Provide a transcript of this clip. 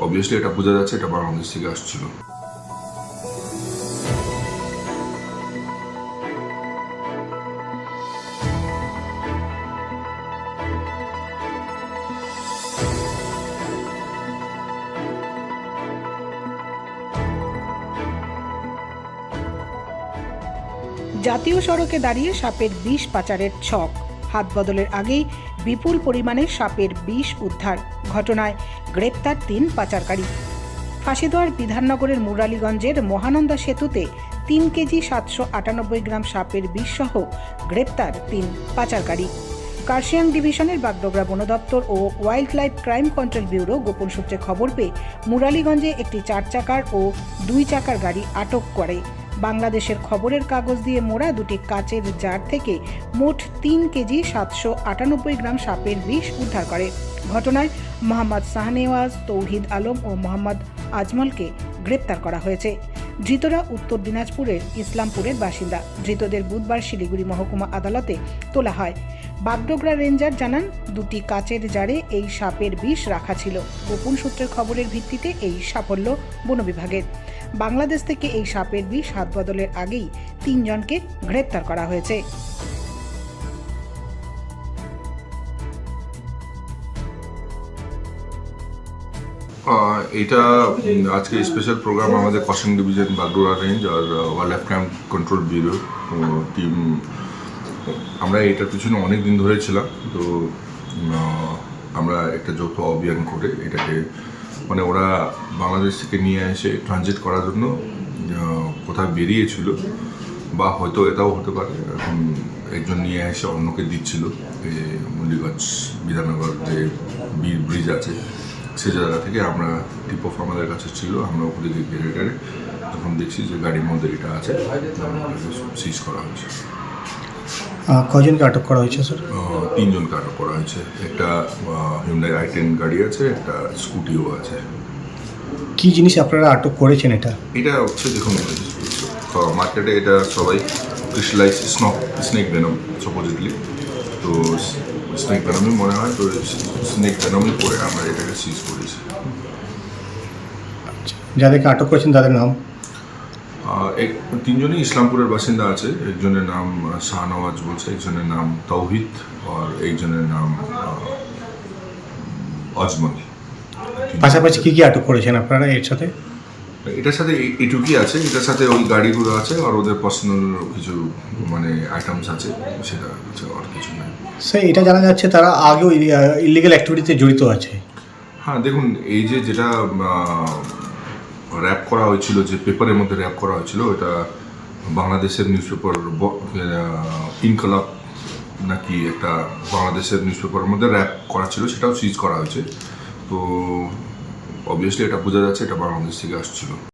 Obviously এটা বোঝা যাচ্ছে এটা বাংলাদেশ থেকে আসছিল। জাতীয় সড়কে দাঁড়িয়ে সাপের বিষ পাচারের ছক। হাত বদলের আগেই বিপুল পরিমাণে সাপের বিষ উদ্ধার। ঘটনায় গ্রেপ্তার 3 পাচারকারী। ফাঁসিদোয়ার বিধাননগরের মুরালীগঞ্জের মহানন্দা সেতুতে 3 কেজি 798 গ্রাম সাপের বিষ সহ গ্রেপ্তার 3 পাচারকারী। কার্শিয়াং ডিভিশনের বাগডোগরা বন দপ্তর ও wild life crime control bureau গোপন সূত্রে খবর পেয়ে মুরালীগঞ্জে একটি 4 চাকার ও 2 চাকার গাড়ি আটক করে। বাংলাদেশের খবরের কাগজ দিয়ে মোড়া 2টি কাচের জার থেকে মোট 3 কেজি 798 গ্রাম সাপের বিষ উদ্ধার করে। ঘটনায় মোহাম্মদ শাহনেওয়াজ, তৌহিদ আলম ও মোহাম্মদ আজমলকে গ্রেপ্তার করা হয়েছে। ধৃতরা উত্তর দিনাজপুরের ইসলামপুরের বাসিন্দা। ধৃতদের বুধবার শিলিগুড়ি মহকুমা আদালতে তোলা হয়। বাগডোগরা রেঞ্জার জানান, 2টি কাচের জারে এই সাপের বিষ রাখা ছিল। গোপন সূত্রের খবরের ভিত্তিতে এই সাফল্য বন বিভাগের। বাংলাদেশ থেকে এই সাপের বিষ হাত বদলের আগেই 3 জনকে গ্রেপ্তার করা হয়েছে। এটা আজকে স্পেশাল প্রোগ্রাম আমাদের কার্শিয়াং ডিভিশন বাগডোগরা রেঞ্জ আর wild life crime control bureau team. আমরা এটার পিছনে অনেক দিন ধরে ছিলাম। তো আমরা একটা যৌথ অভিযান করে এটাকে মানে ওরা বাংলাদেশ থেকে নিয়ে এসে ট্রানজিট করার জন্য কোথাও বেরিয়েছিল, বা হয়তো এটাও হতে পারে এখন একজন নিয়ে এসে অন্যকে দিচ্ছিল। মুরালীগঞ্জ বিধাননগর যে বীর ব্রিজ আছে সে জায়গা থেকে আমরা টিপ অফ আমাদের কাছে ছিল। আমরা ওখানে গিয়ে যখন দেখছি যে গাড়ির মধ্যে এটা আছে সিজ করা হয়েছে। কজনকে আটক করা হয়েছে স্যার? 3 জনকে আটক করা হয়েছে। একটা হিউন্ডাই i10 গাড়ি আছে, একটা স্কুটিও আছে। কি জিনিস আপনারা আটক করেছেন? এটা হচ্ছে দেখুন, মার্কেটে এটা সবাই ক্রিস্টালাইজ স্নেক ভেনম সাপোজিটলি। তো স্নেক ভেনমই মনে হয়, তো স্নেক ভেনমই পরে আমরা এটাকে সিজ করেছি। যাদেরকে আটক করেছেন তাদের নাম? 3 জনই ইসলামপুরের বাসিন্দা আছে। একজনের নাম শাহনওয়াজ বলছে, একজনের নাম তৌহিদ আর একজনের নাম আজমল। পাশাপাশি কি কি আটক করেছেন আপনারা এর সাথে? এটার সাথে এটুকুই আছে, এটার সাথে ওই গাড়িগুলো আছে আর ওদের পার্সোনাল কিছু মানে আইটেমস আছে, সেটা হচ্ছে আর কিছু নেই। স্যার, এটা জানা যাচ্ছে তারা আগেও ইলিগাল অ্যাক্টিভিটিতে জড়িত আছে। হ্যাঁ দেখুন, এই যেটা র্যাপ করা হয়েছিল, যে পেপারের মধ্যে র্যাপ করা হয়েছিল, এটা বাংলাদেশের নিউজ পেপার ইনকলাব নাকি একটা বাংলাদেশের নিউজ পেপারের মধ্যে র্যাপ করা ছিল, সেটাও সিজ করা হয়েছে। তো অবভিয়াসলি এটা বোঝা যাচ্ছে এটা বাংলাদেশ থেকে আসছিল।